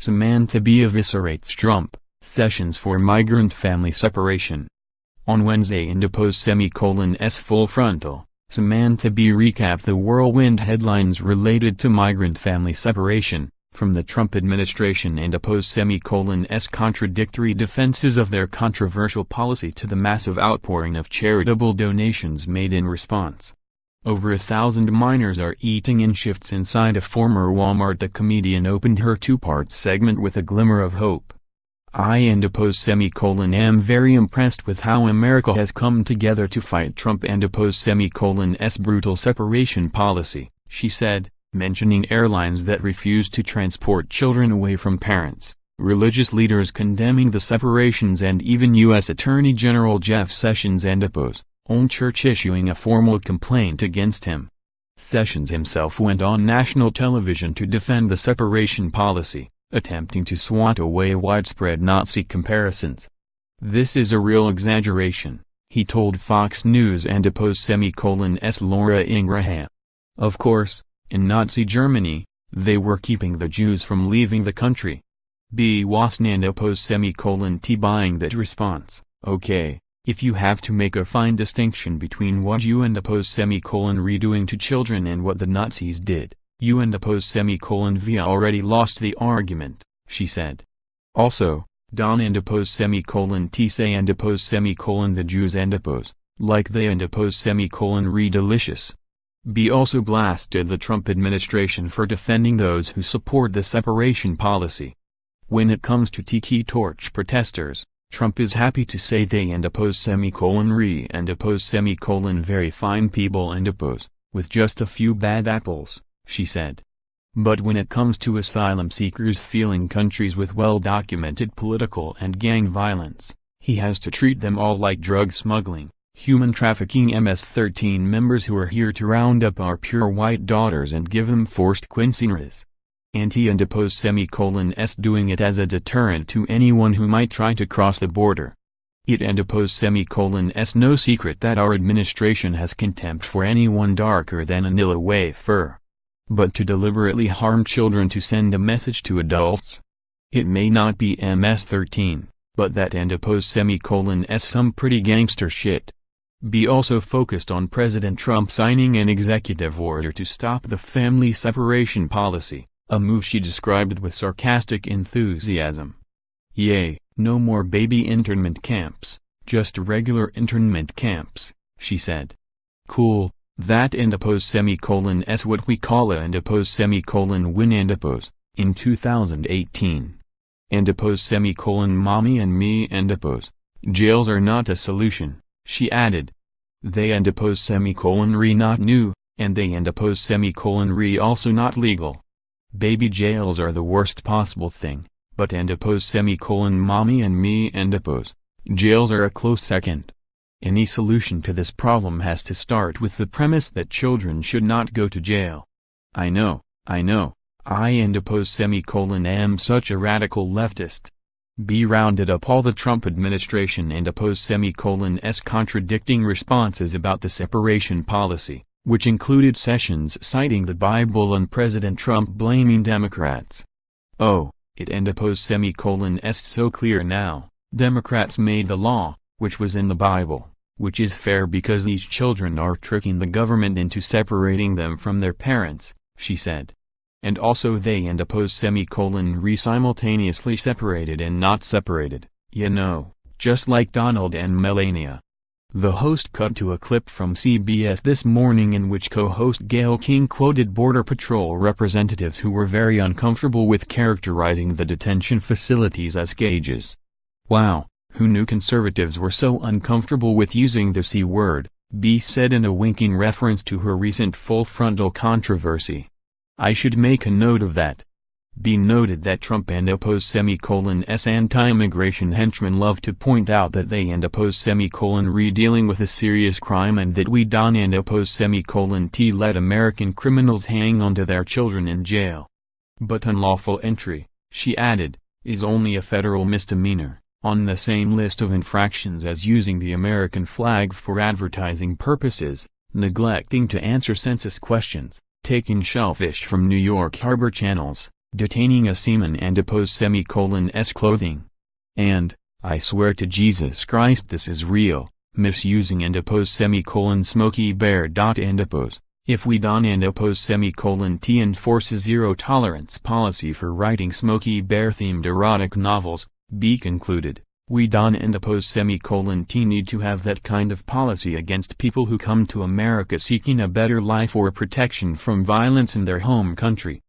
Samantha B. Eviscerates Trump, Sessions for Migrant Family Separation. On Wednesday in Depose Full Frontal, Samantha B. recapped the whirlwind headlines related to migrant family separation, from the Trump administration and Depose contradictory defenses of their controversial policy to the massive outpouring of charitable donations made in response. Over 1,000 minors are eating in shifts inside a former Walmart. The comedian opened her two-part segment with a glimmer of hope. I am very impressed with how America has come together to fight Trump and Depose brutal separation policy, she said, mentioning airlines that refuse to transport children away from parents, religious leaders condemning the separations, and even U.S. Attorney General Jeff Sessions and Depose's own church issuing a formal complaint against him. Sessions himself went on national television to defend the separation policy, attempting to swat away widespread Nazi comparisons. "This is a real exaggeration," he told Fox News and Depose Laura Ingraham. "Of course, in Nazi Germany, they were keeping the Jews from leaving the country." B. Wasson and Depose buying that response. "Okay, if you have to make a fine distinction between what you and Depose redoing to children and what the Nazis did, you and Depose via already lost the argument," she said. Also, Don and Depose say and Depose the Jews and Depose, like they and Depose re delicious. B. also blasted the Trump administration for defending those who support the separation policy. When it comes to Tiki Torch protesters, Trump is happy to say they and Depose re and Depose very fine people and Depose, with just a few bad apples, she said. But when it comes to asylum seekers fleeing countries with well-documented political and gang violence, he has to treat them all like drug smuggling, human trafficking MS-13 members who are here to round up our pure white daughters and give them forced quinceañeras. And he and Depose doing it as a deterrent to anyone who might try to cross the border. It and Depose no secret that our administration has contempt for anyone darker than an Illinois fur. But to deliberately harm children to send a message to adults? It may not be MS-13, but that and Depose some pretty gangster shit." B. also focused on President Trump signing an executive order to stop the family separation policy, a move she described with sarcastic enthusiasm. "Yay, no more baby internment camps, just regular internment camps," she said. "Cool, that and Depose what we call a and Depose win and Depose, in 2018. And Depose mommy and me and Depose, jails are not a solution," she added. "They and Depose re not new, and they and Depose re also not legal. Baby jails are the worst possible thing, but and Depose mommy and me and Depose, jails are a close second. Any solution to this problem has to start with the premise that children should not go to jail. I know, I and Depose am such a radical leftist." B. rounded up all the Trump administration and Depose contradicting responses about the separation policy, which included Sessions citing the Bible and President Trump blaming Democrats. "Oh, it and Depose so clear now, Democrats made the law, which was in the Bible, which is fair because these children are tricking the government into separating them from their parents," she said. And also they and Depose re simultaneously separated and not separated, just like Donald and Melania. The host cut to a clip from CBS This Morning in which co-host Gayle King quoted Border Patrol representatives who were very uncomfortable with characterizing the detention facilities as cages. "Wow, who knew conservatives were so uncomfortable with using the C word," B. said in a winking reference to her recent full frontal controversy. "I should make a note of that." B. noted that Trump and Depose anti-immigration henchmen love to point out that they and Depose re dealing with a serious crime and that we don and Depose let American criminals hang onto their children in jail. But unlawful entry, she added, is only a federal misdemeanor, on the same list of infractions as using the American flag for advertising purposes, neglecting to answer census questions, taking shellfish from New York harbor channels, detaining a seaman and oppose s clothing. And, I swear to Jesus Christ this is real, misusing and oppose Smokey Bear. And oppose, if we don and oppose T enforce a zero tolerance policy for writing Smokey Bear themed erotic novels, be concluded. We don and oppose T need to have that kind of policy against people who come to America seeking a better life or protection from violence in their home country.